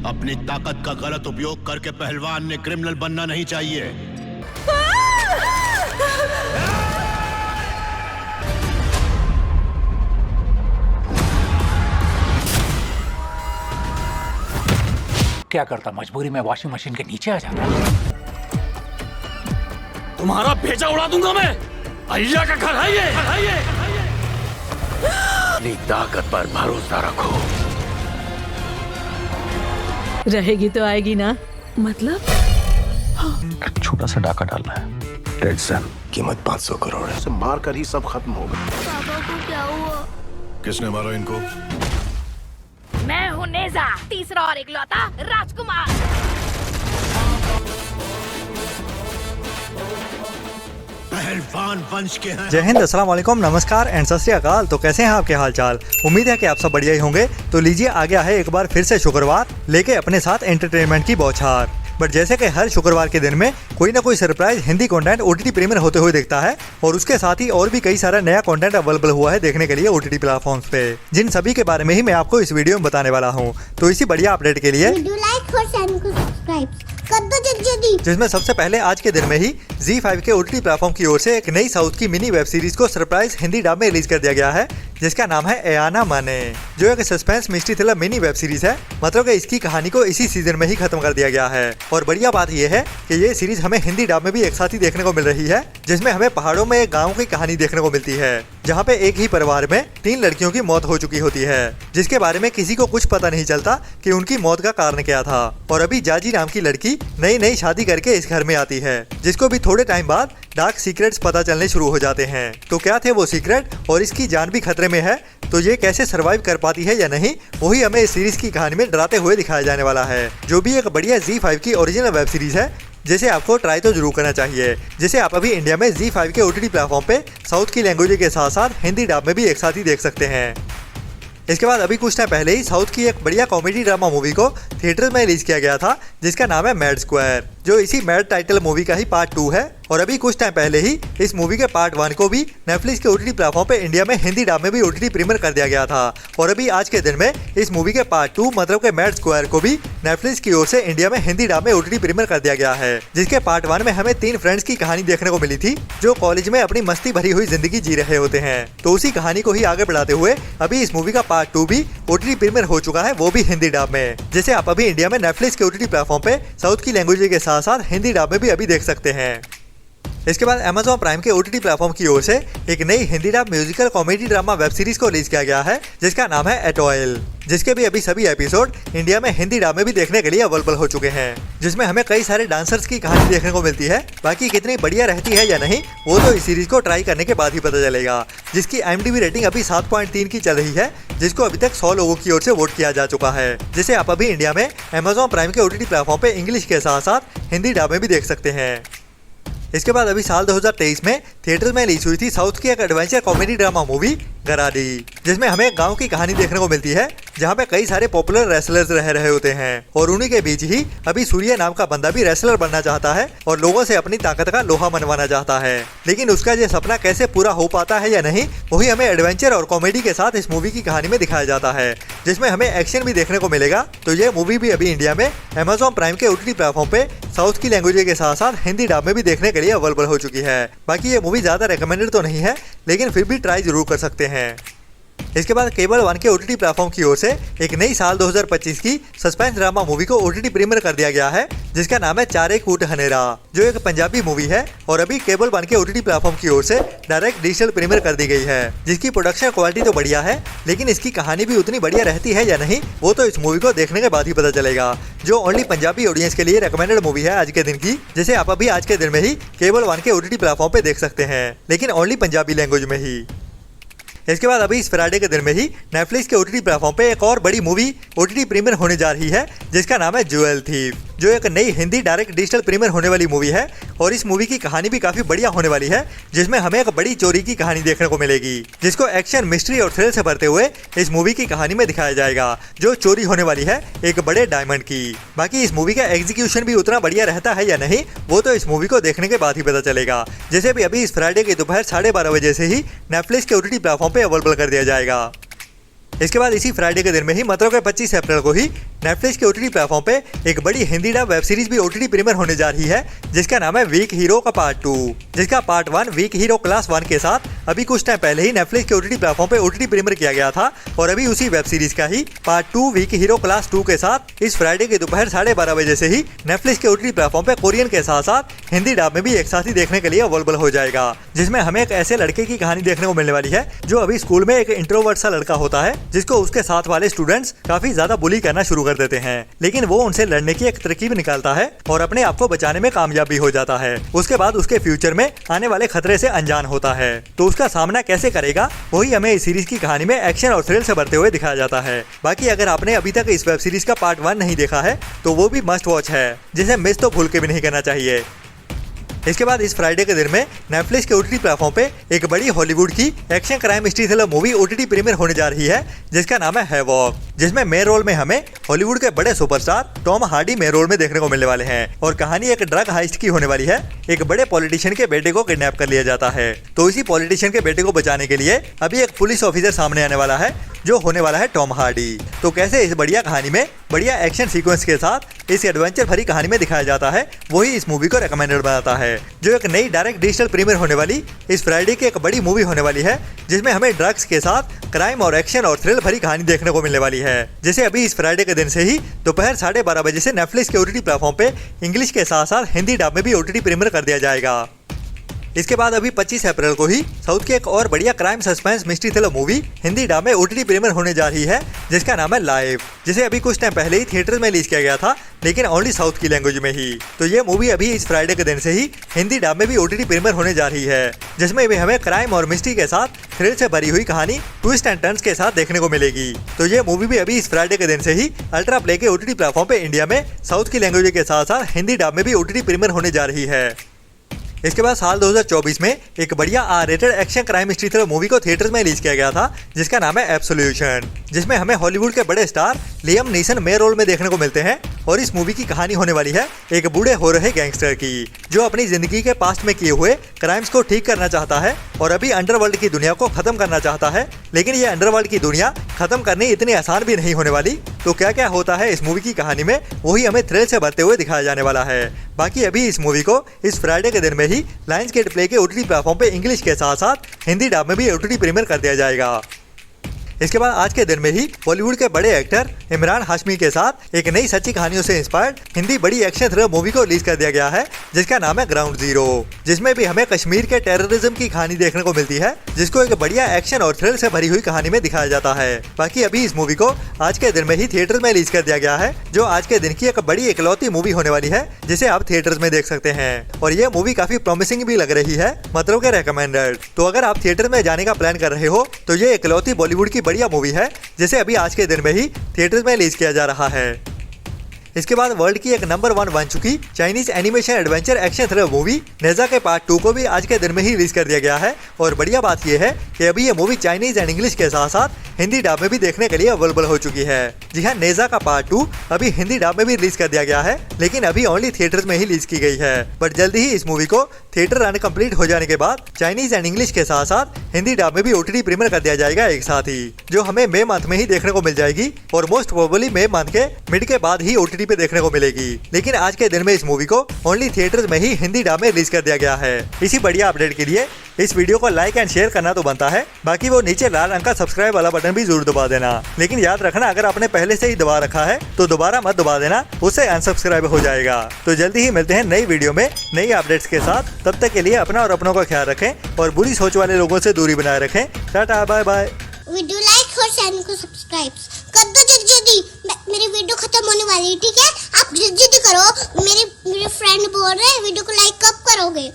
अपनी ताकत का गलत उपयोग करके पहलवान ने क्रिमिनल बनना नहीं चाहिए। क्या करता, मजबूरी में वॉशिंग मशीन के नीचे आ जाता। तुम्हारा भेजा उड़ा दूंगा मैं। अय्या का घर है ये। अपनी ताकत पर भरोसा रखो। रहेगी तो आएगी ना। मतलब एक छोटा सा डाका डालना है। डेड सन, कीमत 500 करोड़ है। मार कर ही सब खत्म होगा। पापा को क्या हुआ? किसने मारा इनको? मैं हूँ नेजा, तीसरा और इकलौता राजकुमार। पहलवान वंश के हैं। जय हिंद, अस्सलाम वालेकुम, नमस्कार एंड सत श्री अकाल। तो कैसे हैं आपके हाल चाल? उम्मीद है कि आप सब बढ़िया ही होंगे। तो लीजिए, आ गया है एक बार फिर से शुक्रवार, लेके अपने साथ एंटरटेनमेंट की बौछार। बट जैसे कि हर शुक्रवार के दिन में कोई ना कोई surprise Hindi content OTT premiere होते हुए दिखता है, और उसके साथ ही और भी कई सारा नया कंटेंट अवेलेबल हुआ है देखने के लिए ओटीटी प्लेटफॉर्म्स पे, जिन सभी के बारे में ही मैं आपको इस वीडियो में बताने वाला हूँ। तो इसी बढ़िया अपडेट के लिए लाइक और चैनल को सब्सक्राइब कर दो जल्दी। जिसमें सबसे पहले आज के दिन में ही ZEE5 के ओटीटी प्लेटफॉर्म की ओर से एक नई साउथ की मिनी वेब सीरीज को सरप्राइज हिंदी डब में रिलीज कर दिया गया है, जिसका नाम है एयाना माने, जो एक suspense mystery thriller mini web series है। मतलब कि इसकी कहानी को इसी सीजन में ही खत्म कर दिया गया है। और बढ़िया बात यह है कि ये सीरीज हमें हिंदी डब में भी एक साथ ही देखने को मिल रही है, जिसमें हमें पहाड़ों में एक गाँव की कहानी देखने को मिलती है, जहाँ पे एक ही परिवार में 3 लड़कियों की मौत हो चुकी होती है, जिसके बारे में किसी को कुछ पता नहीं चलता कि उनकी मौत का कारण क्या था। और अभी जाजी नाम की लड़की नई शादी करके इस घर में आती है, जिसको भी थोड़े टाइम बाद डार्क सीक्रेट्स पता चलने शुरू हो जाते हैं। तो क्या थे वो सीक्रेट, और इसकी जान भी खतरे में है, तो ये कैसे सरवाइव कर पाती है या नहीं, वही हमें इस सीरीज की कहानी में डराते हुए दिखाया जाने वाला है, जो भी एक बढ़िया ZEE5 की ओरिजिनल वेब सीरीज है, जिसे आपको ट्राई तो जरूर करना चाहिए। जिसे आप अभी इंडिया में ZEE5 के ओटीटी प्लेटफॉर्म पे साउथ की लैंग्वेज के साथ साथ हिंदी डब में भी एक साथ ही देख सकते हैं। इसके बाद अभी कुछ टाइम पहले ही साउथ की एक बढ़िया कॉमेडी ड्रामा मूवी को थिएटर में रिलीज किया गया था, जिसका नाम है मैड स्क्वायर, जो इसी मैड टाइटल मूवी का ही पार्ट 2 है। और अभी कुछ टाइम पहले ही इस मूवी के पार्ट 1 को भी नेटफ्लिक्स के ओटीटी प्लेटफॉर्म पे इंडिया में हिंदी डब में भी ओटीटी प्रीमियर कर दिया गया था। और अभी आज के दिन में इस मूवी के पार्ट 2 मतलब के मैड स्क्वायर को भी नेटफ्लिक्स की ओर से इंडिया में हिंदी डब में ओटीटी प्रीमियर कर दिया गया है, जिसके पार्ट 1 में हमें 3 फ्रेंड्स की कहानी देखने को मिली थी, जो कॉलेज में अपनी मस्ती भरी हुई जिंदगी जी रहे होते हैं। तो उसी कहानी को ही आगे बढ़ाते हुए अभी इस मूवी का पार्ट 2 भी ओटीटी प्रीमियर हो चुका है, वो भी हिंदी डब में, जिसे आप अभी इंडिया में नेटफ्लिक्स के ओटीटी प्लेटफॉर्म पे साउथ की लैंग्वेज के साथ साथ हिंदी डब में भी अभी देख सकते हैं। इसके बाद Amazon प्राइम के ओटीटी प्लेटफॉर्म की ओर से एक नई Hindi dub musical comedy drama web series को रिलीज किया गया है, जिसका नाम है एटॉयल, जिसके भी अभी सभी एपिसोड इंडिया में हिंदी डब में भी देखने के लिए अवेलेबल हो चुके हैं, जिसमें हमें कई सारे डांसर्स की कहानी देखने को मिलती है। बाकी कितनी बढ़िया रहती है या नहीं, वो तो इस सीरीज को ट्राई करने के बाद ही पता चलेगा, जिसकी IMDb रेटिंग अभी 7.3 की चल रही है, जिसको अभी तक 100 लोगों की ओर से वोट किया जा चुका है, जिसे आप अभी इंडिया में Amazon प्राइम के ओटीटी प्लेटफॉर्म पे इंग्लिश के साथ साथ हिंदी डब में भी देख सकते हैं। इसके बाद अभी साल 2023 में थिएटर में रिलीज हुई थी साउथ की एक adventure comedy drama movie Garadi, जिसमें हमें गांव की कहानी देखने को मिलती है, जहां पे कई सारे पॉपुलर रेसलर्स रह रहे होते हैं, और उन्हीं के बीच ही अभी सूर्य नाम का बंदा भी रेसलर बनना चाहता है और लोगों से अपनी ताकत का लोहा मनवाना चाहता है। लेकिन उसका ये सपना कैसे पूरा हो पाता है या नहीं, वही हमें एडवेंचर और कॉमेडी के साथ इस मूवी की कहानी में दिखाया जाता है, जिसमें हमें एक्शन भी देखने को मिलेगा। तो ये मूवी भी अभी इंडिया में Amazon प्राइम के ओटीटी प्लेटफॉर्म पे साउथ की लैंग्वेज के साथ साथ हिंदी डब में भी देखने के लिए अवेलेबल हो चुकी है। बाकी ये मूवी ज्यादा रिकमेंडेड तो नहीं है, लेकिन फिर भी ट्राई जरूर कर सकते हैं। इसके बाद केबल 1 के ओटीटी प्लेटफॉर्म की ओर से एक नई साल 2025 की सस्पेंस ड्रामा मूवी को ओटीटी प्रीमियर कर दिया गया है, जिसका नाम है चारे कूट हनेरा, जो एक पंजाबी मूवी है, और अभी केबल 1 के ओटीटी प्लेटफॉर्म की ओर से डायरेक्ट डिजिटल प्रीमियर कर दी गई है, जिसकी प्रोडक्शन क्वालिटी तो बढ़िया है, लेकिन इसकी कहानी भी उतनी बढ़िया रहती है या नहीं, वो तो इस मूवी को देखने के बाद ही पता चलेगा, जो ओनली पंजाबी ऑडियंस के लिए रिकमेंडेड मूवी है आज के दिन की, जिसे आप अभी आज के दिन में ही केबल 1 के ओटीटी प्लेटफॉर्म पे देख सकते हैं, लेकिन ओनली पंजाबी लैंग्वेज में ही। इसके बाद अभी इस फ्राइडे के दिन में ही नेटफ्लिक्स के ओटीटी प्लेटफॉर्म पे एक और बड़ी मूवी ओटीटी प्रीमियर होने जा रही है, जिसका नाम है ज्वेल थीफ, जो एक नई हिंदी डायरेक्ट डिजिटल प्रीमियर होने वाली मूवी है। और इस मूवी की कहानी भी काफी बढ़िया होने वाली है, जिसमें हमें एक बड़ी चोरी की कहानी देखने को मिलेगी, जिसको एक्शन, मिस्ट्री और थ्रिल से भरते हुए इस मूवी की कहानी में दिखाया जाएगा, जो चोरी होने वाली है एक बड़े डायमंड की। बाकी इस मूवी का एग्जीक्यूशन भी उतना बढ़िया रहता है या नहीं, वो तो इस मूवी को देखने के बाद ही पता चलेगा, जैसे भी अभी इस फ्राइडे की दोपहर 12:30 बजे से ही नेटफ्लिक्स के ओटीटी प्लेटफॉर्म पे अवेलेबल कर दिया जाएगा। इसके बाद इसी फ्राइडे के दिन में ही मतलब के 25 अप्रैल को ही नेटफ्लिक्स के ओटीटी प्लेटफॉर्म पे एक बड़ी हिंदी डब वेब सीरीज भी ओटीटी प्रीमियर होने जा रही है, जिसका नाम है वीक हीरो का पार्ट 2, जिसका पार्ट 1 वीक हीरो क्लास 1 के साथ अभी कुछ टाइम पहले ही नेटफ्लिक्स के ओटीटी प्लेटफॉर्म पे ओटीटी प्रीमियर किया गया था। और अभी उसी वेब सीरीज का ही पार्ट 2 वीक हीरो क्लास 2 के साथ इस फ्राइडे के दोपहर 12:30 बजे से ही नेटफ्लिक्स के ओटीटी प्लेटफॉर्म पे कोरियन के साथ साथ हिंदी डब में भी एक साथ ही देखने के लिए अवेलेबल हो जाएगा, जिसमें हमें एक ऐसे लड़के की कहानी देखने को मिलने वाली है जो अभी स्कूल में एक इंट्रोवर्ट सा लड़का होता है, जिसको उसके साथ वाले स्टूडेंट्स काफी ज्यादा बुली करना शुरू कर देते हैं, लेकिन वो उनसे लड़ने की एक तरकीब निकालता है और अपने आप को बचाने में कामयाब भी हो जाता है। उसके बाद उसके फ्यूचर में आने वाले खतरे से अनजान होता है, तो उसका सामना कैसे करेगा वही हमें इस सीरीज की कहानी में एक्शन और थ्रिल से भरते हुए दिखाया जाता है। बाकी अगर आपने अभी तक इस वेब सीरीज का पार्ट 1 नहीं देखा है तो वो भी मस्ट वॉच है, जिसे मिस तो भूल के भी नहीं करना चाहिए। इसके बाद इस फ्राइडे के दिन में नेटफ्लिक्स के ओटीटी प्लेटफॉर्म पे एक बड़ी हॉलीवुड की action crime mystery thriller movie OTT premiere होने जा रही है, जिसका नाम है हैवॉक, जिसमें मेन रोल में हमें हॉलीवुड के बड़े superstar Tom Hardy main role में देखने को मिलने वाले हैं। और कहानी एक ड्रग हाइस्ट की होने वाली है। एक बड़े पॉलिटिशियन के बेटे को किडनैप कर लिया जाता है, तो इसी पॉलिटिशियन के बेटे को बचाने के लिए अभी एक पुलिस ऑफिसर सामने आने वाला है, जो होने वाला है टॉम हार्डी। तो कैसे इस बढ़िया कहानी में बढ़िया एक्शन सीक्वेंस के साथ इस एडवेंचर भरी कहानी में दिखाया जाता है, वही इस मूवी को रिकमेंडेड बनाता है, जो एक नई डायरेक्ट डिजिटल प्रीमियर होने वाली इस फ्राइडे की एक बड़ी मूवी होने वाली है, जिसमें हमें ड्रग्स के साथ क्राइम और एक्शन और थ्रिल भरी कहानी देखने को मिलने वाली है, जिसे अभी इस फ्राइडे के दिन से ही दोपहर 12:30 बजे से नेटफ्लिक्स के ओटीटी प्लेटफॉर्म पे इंग्लिश के साथ साथ हिंदी डब में भी ओटीटी प्रीमियर कर दिया जाएगा। इसके बाद अभी 25 अप्रैल को ही साउथ की एक और बढ़िया crime suspense mystery thriller movie Hindi dub में ओटीटी प्रीमियर होने जा रही है, जिसका नाम है लाइव, जिसे अभी कुछ टाइम पहले ही थिएटर में रिलीज किया गया था, लेकिन ओनली साउथ की लैंग्वेज में ही। तो ये मूवी अभी इस फ्राइडे के दिन से ही हिंदी डब में भी ओटीटी प्रीमियर होने जा रही है, जिसमें भी हमें क्राइम और मिस्ट्री के साथ थ्रिल से भरी हुई कहानी ट्विस्ट एंड टर्न्स के साथ देखने को मिलेगी। तो ये मूवी भी अभी इस फ्राइडे के दिन से ही अल्ट्रा प्ले के ओटीटी प्लेटफॉर्म पे इंडिया में साउथ की लैंग्वेज के साथ साथ हिंदी डब में भी ओटीटी प्रीमियर होने जा रही है। इसके बाद साल 2024 में एक बढ़िया R rated action crime mystery thriller movie को थिएटर्स में रिलीज किया गया था, जिसका नाम है एब्सोल्यूशन, जिसमें हमें हॉलीवुड के बड़े star Liam Neeson main role में देखने को मिलते हैं। और इस मूवी की कहानी होने वाली है एक बूढ़े हो रहे गैंगस्टर की, जो अपनी जिंदगी के पास्ट में किए हुए क्राइम्स को ठीक करना चाहता है और अभी अंडरवर्ल्ड की दुनिया को खत्म करना चाहता है, लेकिन ये अंडरवर्ल्ड की दुनिया खत्म करनी इतनी आसान भी नहीं होने वाली। तो क्या क्या होता है इस मूवी की कहानी में वही हमें थ्रिल से भरते हुए दिखाया जाने वाला है। बाकी अभी इस मूवी को इस फ्राइडे के दिन में ही लायंसगेट प्ले के ओटीटी प्लेटफॉर्म पे इंग्लिश के साथ साथ हिंदी डब में भी ओटीटी प्रीमियर कर दिया जाएगा। इसके बाद आज के दिन में ही बॉलीवुड के बड़े एक्टर इमरान हाशमी के साथ एक नई सच्ची कहानियों से इंस्पायर्ड हिंदी बड़ी एक्शन थ्रिलर मूवी को रिलीज कर दिया गया है, जिसका नाम है ग्राउंड जीरो, जिसमें भी हमें कश्मीर के टेररिज्म की कहानी देखने को मिलती है, जिसको एक बढ़िया एक्शन और थ्रिल से भरी हुई कहानी में दिखाया जाता है। बाकी अभी इस मूवी को आज के दिन में ही थिएटर में रिलीज कर दिया गया है, जो आज के दिन की एक बड़ी इकलौती मूवी होने वाली है, जिसे आप थिएटर्स में देख सकते हैं। और ये मूवी काफी प्रॉमिसिंग भी लग रही है, मतलब के रिकमेंडेड। तो अगर आप थिएटर में जाने का प्लान कर रहे हो तो ये इकलौती बॉलीवुड की बढ़िया मूवी है, जिसे अभी आज के दिन में ही थिएटर में रिलीज किया जा रहा है। इसके बाद वर्ल्ड की एक नंबर 1 बन चुकी Chinese animation adventure action thriller movie Nezha के पार्ट 2 को भी आज के दिन में ही रिलीज कर दिया गया है। और बढ़िया बात यह है कि अभी ये मूवी चाइनीज एंड इंग्लिश के साथ साथ हिंदी डब में भी देखने के लिए अवेलेबल हो चुकी है। जी हाँ, नेजा का पार्ट 2 अभी हिंदी डब में भी रिलीज कर दिया गया है, लेकिन अभी ओनली थिएटर्स में ही रिलीज की गई है। बट जल्दी ही इस मूवी को थिएटर रन कंप्लीट हो जाने के बाद चाइनीज एंड इंग्लिश के साथ साथ हिंदी डब में भी ओटीटी प्रीमियर कर दिया जाएगा एक साथ ही, जो हमें मई मंथ में ही देखने को मिल जाएगी और मोस्ट प्रोबेबली मई मंथ के मिड के बाद ही ओटीटी पे देखने को मिलेगी। लेकिन आज के दिन में इस मूवी को ओनली थिएटर्स में ही हिंदी डब में रिलीज कर दिया गया है। इसी बढ़िया अपडेट के लिए इस वीडियो को लाइक एंड शेयर करना तो बनता है, बाकी वो नीचे लाल रंग का सब्सक्राइब वाला बटन भी जरूर दबा देना। लेकिन याद रखना, अगर आपने पहले से ही दबा रखा है तो दोबारा मत दबा देना, उससे अनसब्सक्राइब हो जाएगा। तो जल्दी ही मिलते हैं नई वीडियो में नई अपडेट्स के साथ। तब तक के लिए अपना और अपनों का ख्याल रखें और बुरी सोच वाले लोगों से दूरी बनाए रखें। Tata, bye bye. Video like और चैनल को सब्सक्राइब कर दो जल्दी। मेरी वीडियो खत्म होने वाली है, ठीक है? आप जल्दी करो। मेरे फ्रेंड बोल रहे हैं वीडियो को लाइक कब करोगे?